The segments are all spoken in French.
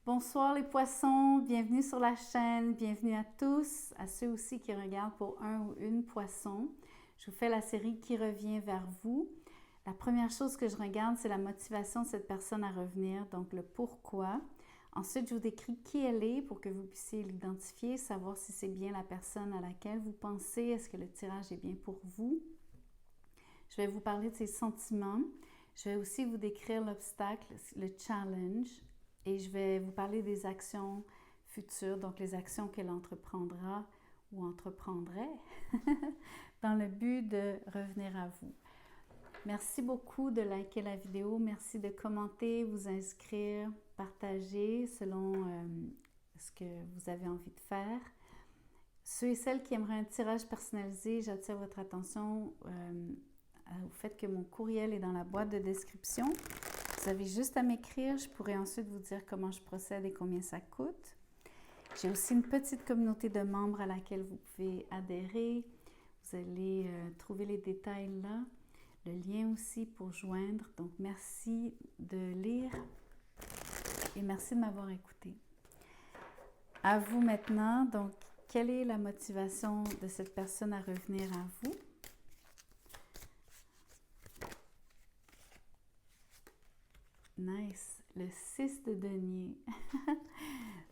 Bonsoir les poissons, bienvenue sur la chaîne, bienvenue à tous, à ceux aussi qui regardent pour un ou une poisson. Je vous fais la série qui revient vers vous. La première chose que je regarde, c'est la motivation de cette personne à revenir, donc le pourquoi. Ensuite, je vous décris qui elle est pour que vous puissiez l'identifier, savoir si c'est bien la personne à laquelle vous pensez, est-ce que le tirage est bien pour vous. Je vais vous parler de ses sentiments. Je vais aussi vous décrire l'obstacle, le challenge, et je vais vous parler des actions futures, donc les actions qu'elle entreprendra ou entreprendrait dans le but de revenir à vous. Merci beaucoup de liker la vidéo, merci de commenter, vous inscrire, partager selon ce que vous avez envie de faire. Ceux et celles qui aimeraient un tirage personnalisé, j'attire votre attention au fait que mon courriel est dans la boîte de description. Vous avez juste à m'écrire, je pourrai ensuite vous dire comment je procède et combien ça coûte. J'ai aussi une petite communauté de membres à laquelle vous pouvez adhérer. Vous allez trouver les détails là, le lien aussi pour joindre. Donc merci de lire et merci de m'avoir écouté. À vous maintenant, donc quelle est la motivation de cette personne à revenir à vous? Nice. Le 6 de denier.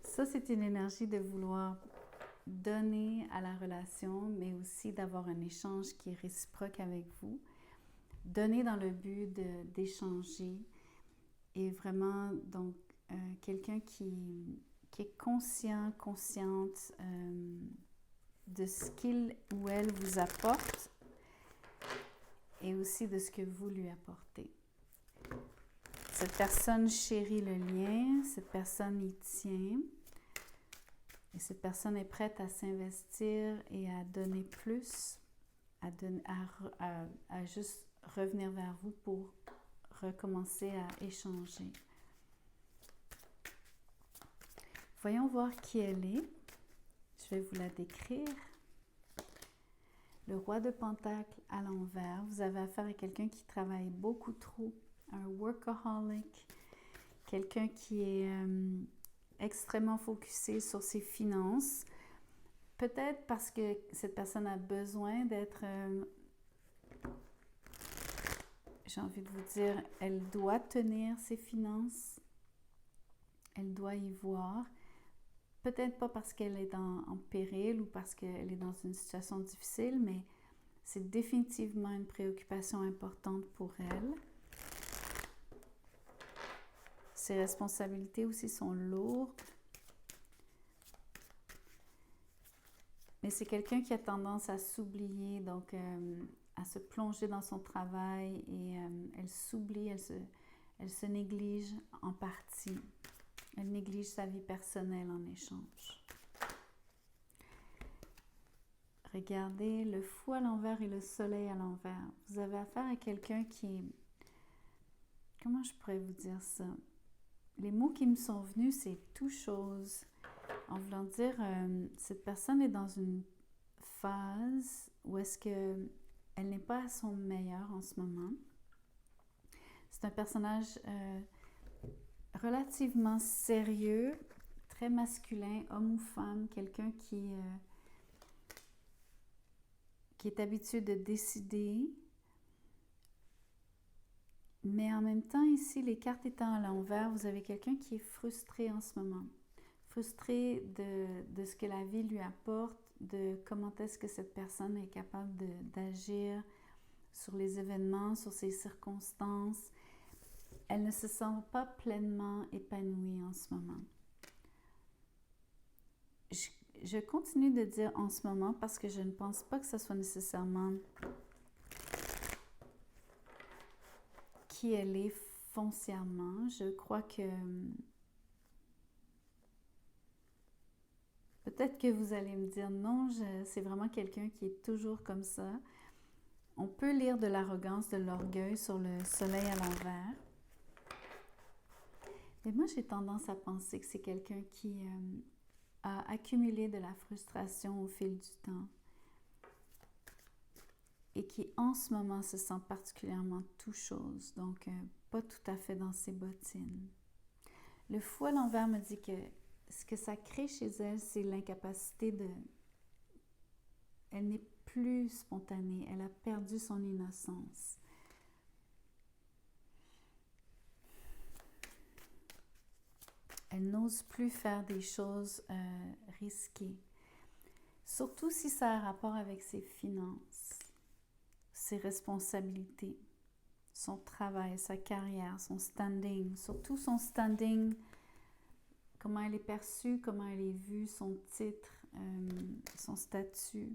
Ça, c'est une énergie de vouloir donner à la relation, mais aussi d'avoir un échange qui est réciproque avec vous. Donner dans le but d'échanger. Et vraiment, donc, quelqu'un qui est conscient, consciente de ce qu'il ou elle vous apporte et aussi de ce que vous lui apportez. Cette personne chérit le lien, cette personne y tient et cette personne est prête à s'investir et à donner plus, à juste revenir vers vous pour recommencer à échanger. Voyons voir qui elle est. Je vais vous la décrire. Le roi de Pentacle à l'envers. Vous avez affaire à quelqu'un qui travaille beaucoup trop. Un workaholic, quelqu'un qui est extrêmement focusé sur ses finances, peut-être parce que cette personne a besoin d'être, j'ai envie de vous dire, elle doit tenir ses finances, elle doit y voir, peut-être pas parce qu'elle est en péril ou parce qu'elle est dans une situation difficile, mais c'est définitivement une préoccupation importante pour elle. Ses responsabilités aussi sont lourdes. Mais c'est quelqu'un qui a tendance à s'oublier, donc à se plonger dans son travail et elle s'oublie, elle se néglige en partie. Elle néglige sa vie personnelle en échange. Regardez le fou à l'envers et le soleil à l'envers. Vous avez affaire à quelqu'un qui est... Comment je pourrais vous dire ça? Les mots qui me sont venus, c'est tout chose. En voulant dire, cette personne est dans une phase où est-ce qu'elle n'est pas à son meilleur en ce moment. C'est un personnage relativement sérieux, très masculin, homme ou femme, quelqu'un qui est habitué de décider. Mais en même temps, ici, les cartes étant à l'envers, vous avez quelqu'un qui est frustré en ce moment. Frustré de ce que la vie lui apporte, de comment est-ce que cette personne est capable d'agir sur les événements, sur ses circonstances. Elle ne se sent pas pleinement épanouie en ce moment. Je continue de dire en ce moment parce que je ne pense pas que ce soit nécessairement qui elle est foncièrement. Je crois que peut-être que vous allez me dire non, c'est vraiment quelqu'un qui est toujours comme ça. On peut lire de l'arrogance, de l'orgueil sur le soleil à l'envers. Mais moi, j'ai tendance à penser que c'est quelqu'un qui a accumulé de la frustration au fil du temps et qui, en ce moment, se sent particulièrement tout chose, donc pas tout à fait dans ses bottines. Le fou à l'envers me dit que ce que ça crée chez elle, c'est l'incapacité de... Elle n'est plus spontanée, elle a perdu son innocence. Elle n'ose plus faire des choses risquées. Surtout si ça a un rapport avec ses finances, ses responsabilités, son travail, sa carrière, son standing. Surtout son standing, comment elle est perçue, comment elle est vue, son titre, son statut.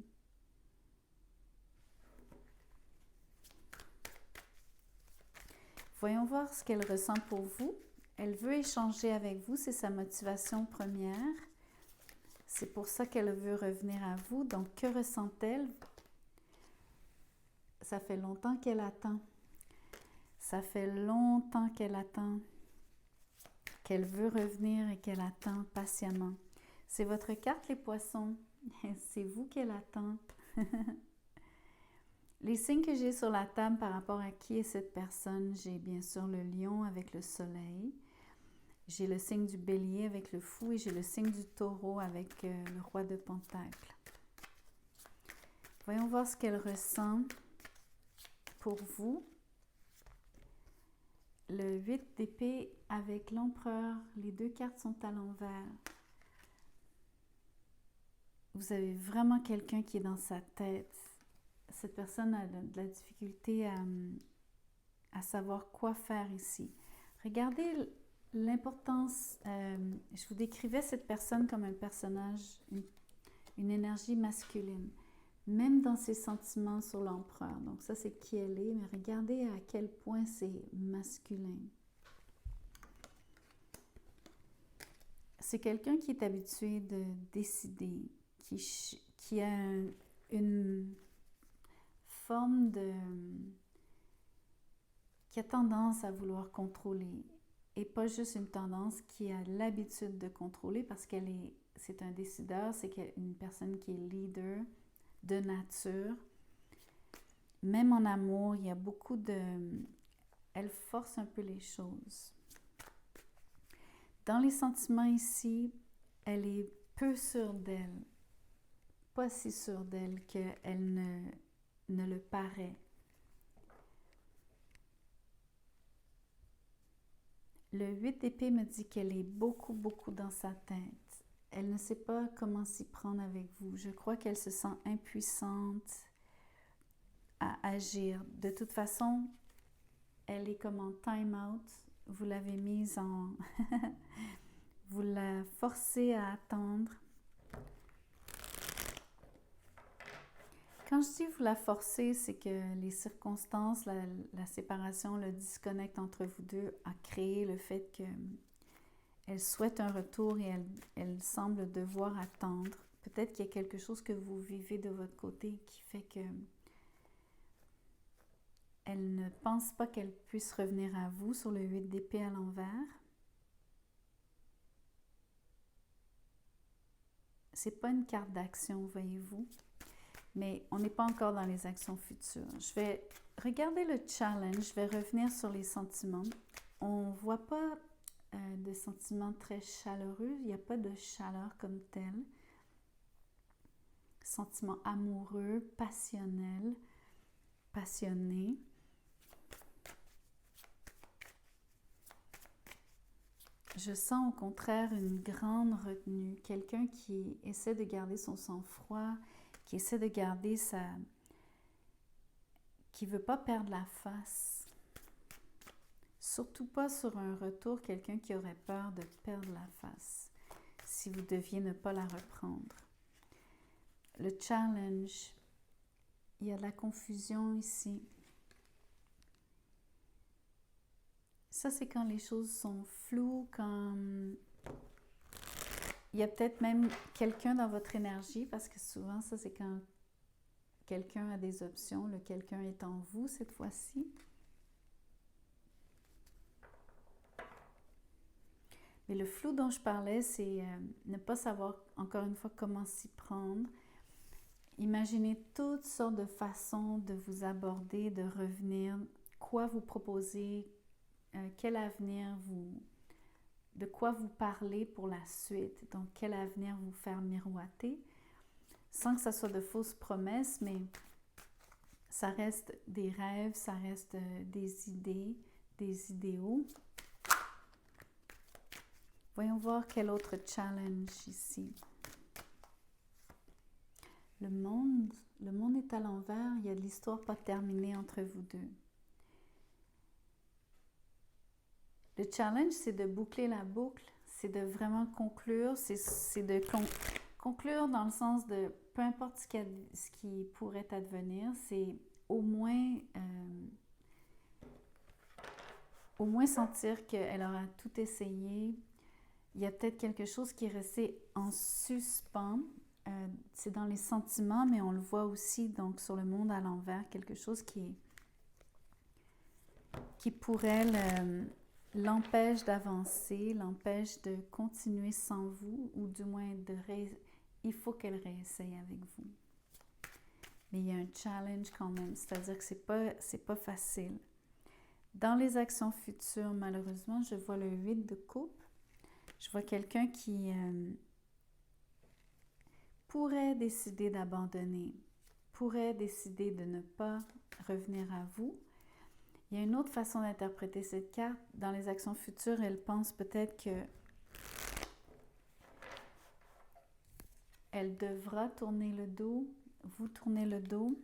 Voyons voir ce qu'elle ressent pour vous. Elle veut échanger avec vous, c'est sa motivation première. C'est pour ça qu'elle veut revenir à vous. Donc, que ressent-elle? Ça fait longtemps qu'elle attend. Ça fait longtemps qu'elle attend, qu'elle veut revenir et qu'elle attend patiemment. C'est votre carte, les poissons. C'est vous qu'elle attend. Les signes que j'ai sur la table par rapport à qui est cette personne, j'ai bien sûr le lion avec le soleil. J'ai le signe du bélier avec le fou et j'ai le signe du taureau avec le roi de Pentacle. Voyons voir ce qu'elle ressent pour vous. Le 8 d'épée avec l'empereur, les deux cartes sont à l'envers. Vous avez vraiment quelqu'un qui est dans sa tête. Cette personne a de la difficulté à savoir quoi faire ici. Regardez l'importance, je vous décrivais cette personne comme un personnage, une énergie masculine, même dans ses sentiments sur l'empereur. Donc ça, c'est qui elle est, mais regardez à quel point c'est masculin. C'est quelqu'un qui est habitué de décider, qui a une forme de... qui a tendance à vouloir contrôler. Et pas juste une tendance, qui a l'habitude de contrôler parce c'est un décideur, c'est une personne qui est leader de nature. Même en amour, il y a beaucoup de... Elle force un peu les choses. Dans les sentiments ici, elle est peu sûre d'elle. Pas si sûre d'elle qu'elle ne le paraît. Le 8 d'épée me dit qu'elle est beaucoup dans sa tête. Elle ne sait pas comment s'y prendre avec vous. Je crois qu'elle se sent impuissante à agir. De toute façon, elle est comme en time-out. Vous l'avez mise en... vous la forcez à attendre. Quand je dis vous la forcez, c'est que les circonstances, la séparation, le disconnect entre vous deux a créé le fait qu'elle souhaite un retour et elle semble devoir attendre. Peut-être qu'il y a quelque chose que vous vivez de votre côté qui fait que elle ne pense pas qu'elle puisse revenir à vous sur le 8 d'épée à l'envers. C'est pas une carte d'action, voyez-vous. Mais on n'est pas encore dans les actions futures. Je vais regarder le challenge, je vais revenir sur les sentiments. On ne voit pas de sentiments très chaleureux, il n'y a pas de chaleur comme telle. Sentiments amoureux, passionnels, passionnés. Je sens au contraire une grande retenue, quelqu'un qui essaie de garder son sang-froid, qui essaie de garder qui ne veut pas perdre la face. Surtout pas sur un retour, quelqu'un qui aurait peur de perdre la face, si vous deviez ne pas la reprendre. Le challenge, il y a de la confusion ici. Ça, c'est quand les choses sont floues, quand il y a peut-être même quelqu'un dans votre énergie, parce que souvent, ça, c'est quand quelqu'un a des options, le quelqu'un est en vous cette fois-ci. Mais le flou dont je parlais, c'est ne pas savoir, encore une fois, comment s'y prendre. Imaginez toutes sortes de façons de vous aborder, de revenir, quoi vous proposer, quel avenir de quoi vous parler pour la suite. Donc, quel avenir vous faire miroiter, sans que ça soit de fausses promesses, mais ça reste des rêves, ça reste des idées, des idéaux. Voyons voir quel autre challenge ici. Le monde est à l'envers, il y a de l'histoire pas terminée entre vous deux. Le challenge, c'est de boucler la boucle, c'est de vraiment conclure, c'est de conclure dans le sens de peu importe ce qui pourrait advenir, c'est au moins sentir qu'elle aura tout essayé. Il y a peut-être quelque chose qui est resté en suspens. C'est dans les sentiments, mais on le voit aussi donc sur le monde à l'envers, quelque chose qui pour elle l'empêche d'avancer, l'empêche de continuer sans vous, ou du moins il faut qu'elle réessaye avec vous. Mais il y a un challenge quand même, c'est-à-dire que c'est pas facile. Dans les actions futures, malheureusement, je vois le 8 de coupe. Je vois quelqu'un qui pourrait décider d'abandonner, pourrait décider de ne pas revenir à vous. Il y a une autre façon d'interpréter cette carte. Dans les actions futures, elle pense peut-être que elle devra tourner le dos, vous tournez le dos.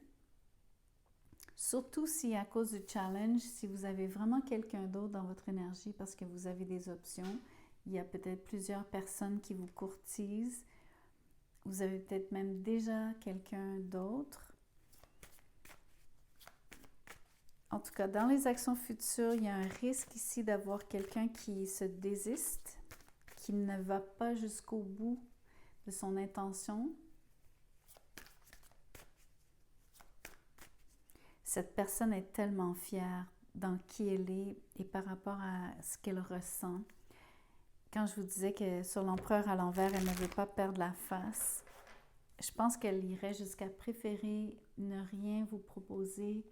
Surtout si à cause du challenge, si vous avez vraiment quelqu'un d'autre dans votre énergie parce que vous avez des options, il y a peut-être plusieurs personnes qui vous courtisent. Vous avez peut-être même déjà quelqu'un d'autre. En tout cas, dans les actions futures, il y a un risque ici d'avoir quelqu'un qui se désiste, qui ne va pas jusqu'au bout de son intention. Cette personne est tellement fière dans qui elle est et par rapport à ce qu'elle ressent. Quand je vous disais que sur l'empereur à l'envers, elle ne veut pas perdre la face, je pense qu'elle irait jusqu'à préférer ne rien vous proposer,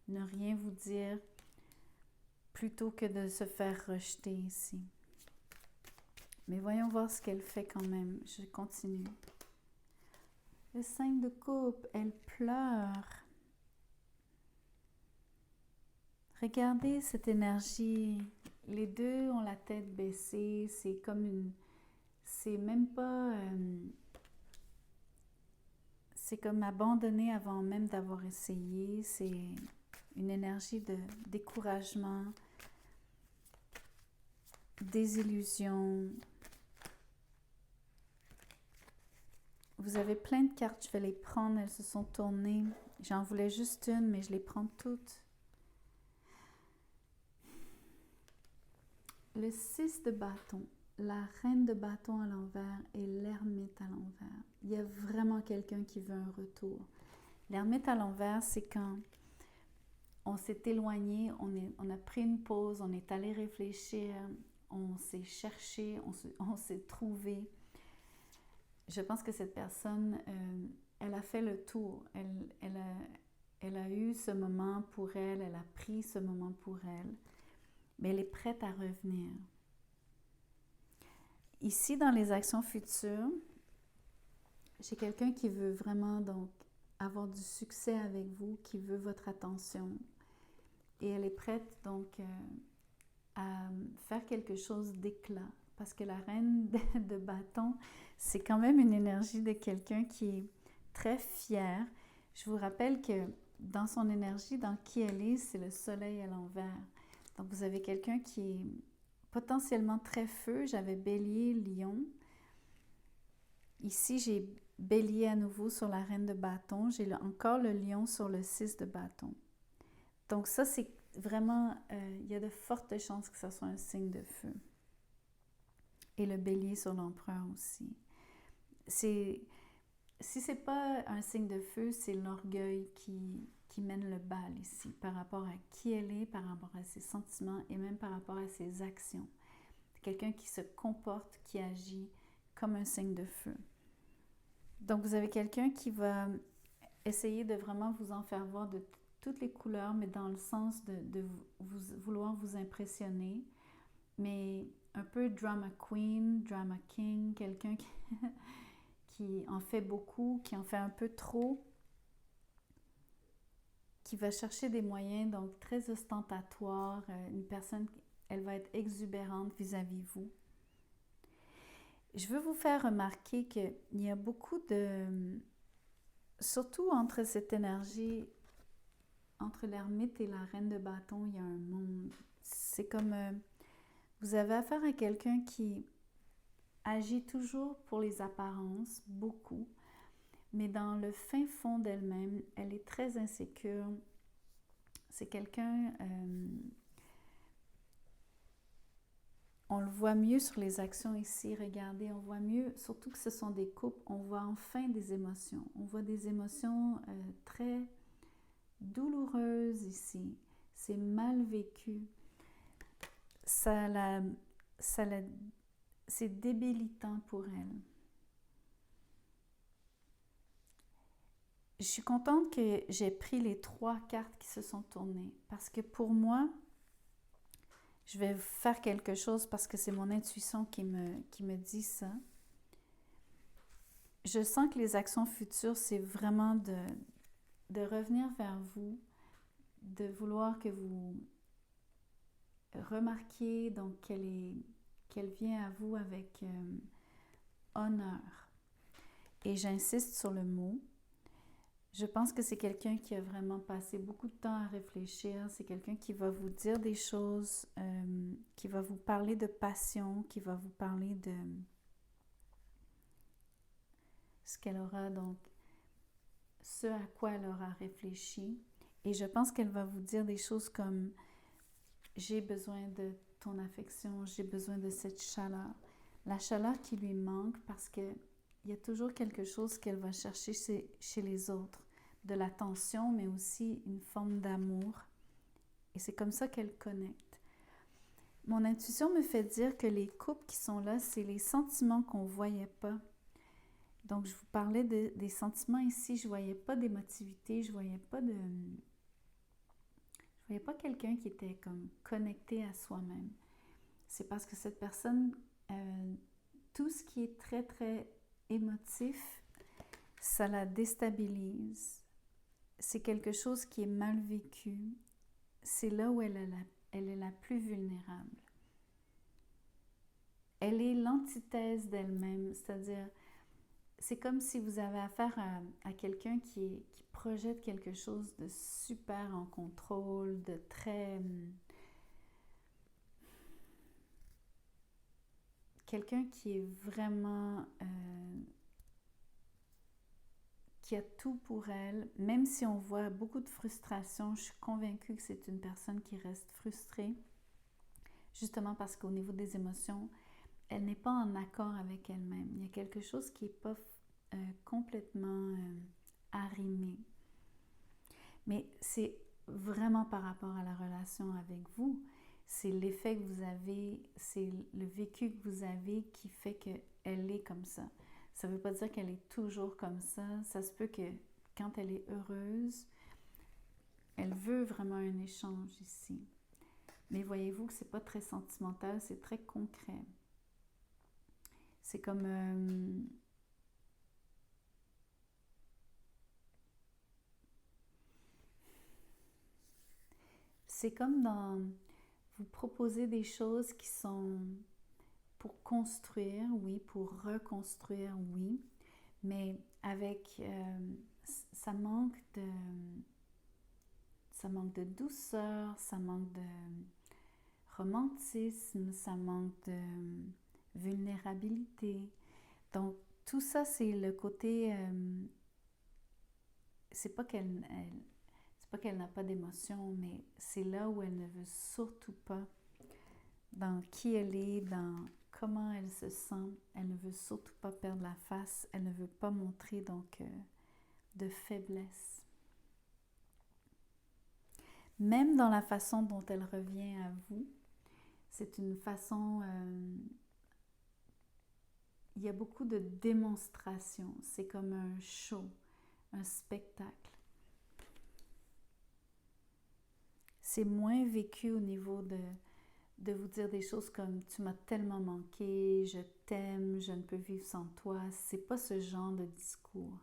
ne rien vous dire, plutôt que de se faire rejeter ici. Mais voyons voir ce qu'elle fait quand même. Je continue. Le 5 de coupe, elle pleure. Regardez cette énergie. Les deux ont la tête baissée. C'est comme une... C'est même pas... c'est comme abandonné avant même d'avoir essayé. C'est une énergie de découragement, désillusion. Vous avez plein de cartes. Je vais les prendre. Elles se sont tournées. J'en voulais juste une, mais je les prends toutes. Le 6 de bâton, la reine de bâton à l'envers et l'ermite à l'envers. Il y a vraiment quelqu'un qui veut un retour. L'ermite à l'envers, c'est quand on s'est éloigné, on a pris une pause, on est allé réfléchir, on s'est cherché, on s'est trouvé. Je pense que cette personne, elle a fait le tour. Elle a eu ce moment pour elle, elle a pris ce moment pour elle. Mais elle est prête à revenir. Ici, dans les actions futures, j'ai quelqu'un qui veut vraiment donc avoir du succès avec vous, qui veut votre attention. Et elle est prête donc à faire quelque chose d'éclat. Parce que la reine de bâton, c'est quand même une énergie de quelqu'un qui est très fier. Je vous rappelle que dans son énergie, dans qui elle est, c'est le soleil à l'envers. Donc, vous avez quelqu'un qui est potentiellement très feu. J'avais bélier, lion. Ici, j'ai bélier à nouveau sur la reine de bâton. J'ai encore le lion sur le 6 de bâton. Donc, ça, c'est vraiment... il y a de fortes chances que ce soit un signe de feu. Et le bélier sur l'empereur aussi. Si ce n'est pas un signe de feu, c'est l'orgueil qui mène le bal ici, par rapport à qui elle est, par rapport à ses sentiments et même par rapport à ses actions. C'est quelqu'un qui se comporte, qui agit comme un signe de feu. Donc, vous avez quelqu'un qui va essayer de vraiment vous en faire voir de toutes les couleurs, mais dans le sens de vouloir vous impressionner. Mais un peu drama queen, drama king, quelqu'un qui en fait beaucoup, qui en fait un peu trop, qui va chercher des moyens donc très ostentatoires. Une personne, elle va être exubérante vis-à-vis vous. Je veux vous faire remarquer qu'il y a beaucoup de... Surtout entre cette énergie, entre l'ermite et la reine de bâton, il y a un monde. C'est comme... vous avez affaire à quelqu'un qui agit toujours pour les apparences, beaucoup, mais dans le fin fond d'elle-même, elle est très insécure. C'est quelqu'un... on le voit mieux sur les actions ici. Regardez, on voit mieux, surtout que ce sont des couples, on voit enfin des émotions. On voit des émotions très douloureuses ici. C'est mal vécu. C'est débilitant pour elle. Je suis contente que j'ai pris les 3 cartes qui se sont tournées parce que pour moi, je vais faire quelque chose parce que c'est mon intuition qui me dit ça. Je sens que les actions futures, c'est vraiment de revenir vers vous, de vouloir que vous remarquiez donc qu'elle vient à vous avec honneur. Et j'insiste sur le mot. Je pense que c'est quelqu'un qui a vraiment passé beaucoup de temps à réfléchir. C'est quelqu'un qui va vous dire des choses, qui va vous parler de passion, qui va vous parler de ce qu'elle aura donc, ce à quoi elle aura réfléchi. Et je pense qu'elle va vous dire des choses comme « J'ai besoin de ton affection, j'ai besoin de cette chaleur ». La chaleur qui lui manque parce que il y a toujours quelque chose qu'elle va chercher chez les autres, de l'attention, mais aussi une forme d'amour. Et c'est comme ça qu'elle connecte. Mon intuition me fait dire que les couples qui sont là, c'est les sentiments qu'on ne voyait pas. Donc, je vous parlais des sentiments ici. Je ne voyais pas d'émotivité, je ne voyais pas quelqu'un qui était comme connecté à soi-même. C'est parce que cette personne, tout ce qui est très, très émotif, ça la déstabilise. C'est quelque chose qui est mal vécu. C'est là où elle est la plus vulnérable. Elle est l'antithèse d'elle-même, c'est-à-dire, c'est comme si vous avez affaire à quelqu'un qui projette quelque chose de super en contrôle, de très... quelqu'un qui est vraiment... qui a tout pour elle, même si on voit beaucoup de frustration, je suis convaincue que c'est une personne qui reste frustrée, justement parce qu'au niveau des émotions, elle n'est pas en accord avec elle-même. Il y a quelque chose qui n'est pas complètement arrimé. Mais c'est vraiment par rapport à la relation avec vous. C'est l'effet que vous avez, c'est le vécu que vous avez qui fait qu'elle est comme ça. Ça ne veut pas dire qu'elle est toujours comme ça. Ça se peut que quand elle est heureuse, elle veut vraiment un échange ici. Mais voyez-vous que ce n'est pas très sentimental, c'est très concret. C'est comme... c'est comme dans... Vous proposez des choses qui sont pour construire, oui, pour reconstruire, oui, mais avec... ça manque de douceur, ça manque de romantisme, ça manque de vulnérabilité. Donc, tout ça, c'est le côté... c'est pas qu'elle n'a pas d'émotion, mais c'est là où elle ne veut surtout pas, dans qui elle est, dans comment elle se sent. Elle ne veut surtout pas perdre la face. Elle ne veut pas montrer donc de faiblesse. Même dans la façon dont elle revient à vous, c'est une façon... il y a beaucoup de démonstration. C'est comme un show, un spectacle. C'est moins vécu au niveau de vous dire des choses comme tu m'as tellement manqué, je t'aime, je ne peux vivre sans toi. C'est pas ce genre de discours.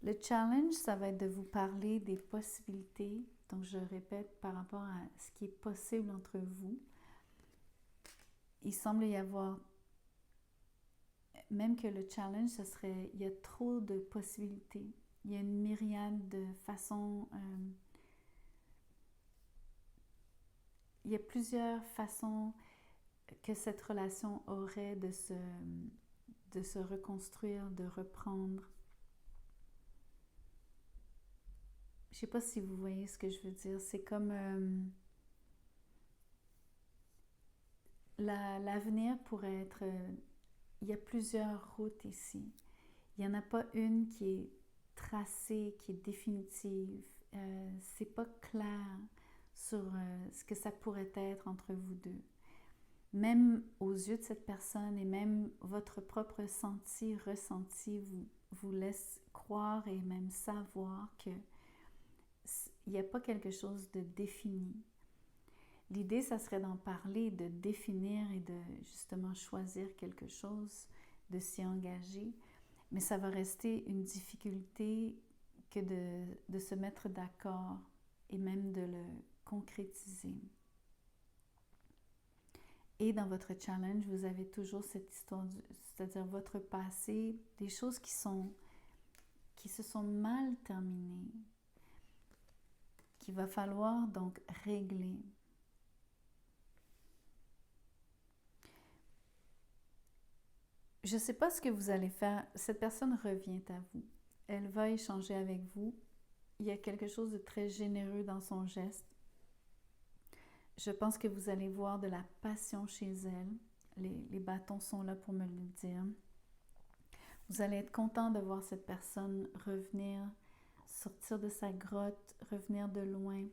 Le challenge, ça va être de vous parler des possibilités. Donc, je répète par rapport à ce qui est possible entre vous. Il semble y avoir, même que le challenge, ce serait, il y a trop de possibilités. Il y a une myriade de façons, il y a plusieurs façons que cette relation aurait de se reconstruire, de reprendre. Je ne sais pas si vous voyez ce que je veux dire. C'est comme l'avenir pourrait être... il y a plusieurs routes ici. Il n'y en a pas une qui est tracée, qui est définitive. C'est pas clair sur ce que ça pourrait être entre vous deux. Même aux yeux de cette personne et même votre propre ressenti vous laisse croire et même savoir que il n'y a pas quelque chose de défini. L'idée, ça serait d'en parler, de définir et de justement choisir quelque chose, de s'y engager. Mais ça va rester une difficulté que de se mettre d'accord et même de le concrétiser. Et dans votre challenge, vous avez toujours cette histoire, c'est-à-dire votre passé, des choses qui se sont mal terminées, qu'il va falloir donc régler. Je ne sais pas ce que vous allez faire. Cette personne revient à vous. Elle va échanger avec vous. Il y a quelque chose de très généreux dans son geste. Je pense que vous allez voir de la passion chez elle. Les bâtons sont là pour me le dire. Vous allez être content de voir cette personne revenir, sortir de sa grotte, revenir de loin,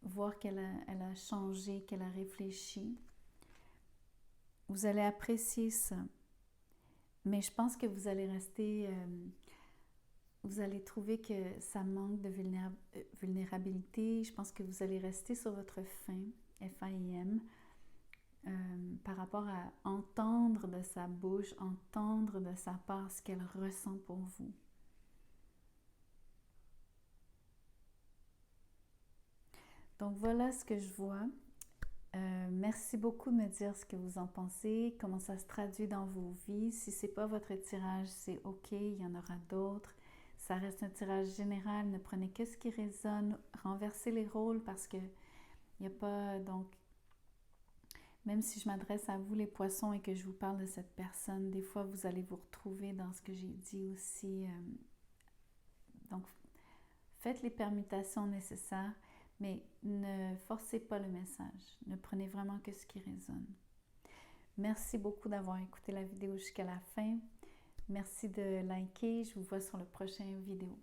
voir qu'elle a changé, qu'elle a réfléchi. Vous allez apprécier ça. Mais je pense que vous allez rester... vous allez trouver que ça manque de vulnérabilité. Je pense que vous allez rester sur votre faim, F-A-I-M, par rapport à entendre de sa bouche, entendre de sa part ce qu'elle ressent pour vous. Donc voilà ce que je vois. Merci beaucoup de me dire ce que vous en pensez, comment ça se traduit dans vos vies. Si ce n'est pas votre tirage, c'est OK, il y en aura d'autres. Ça reste un tirage général, ne prenez que ce qui résonne, renversez les rôles parce que il n'y a pas, donc, même si je m'adresse à vous les poissons et que je vous parle de cette personne, des fois vous allez vous retrouver dans ce que j'ai dit aussi. Donc, faites les permutations nécessaires, mais ne forcez pas le message. Ne prenez vraiment que ce qui résonne. Merci beaucoup d'avoir écouté la vidéo jusqu'à la fin. Merci de liker. Je vous vois sur la prochaine vidéo.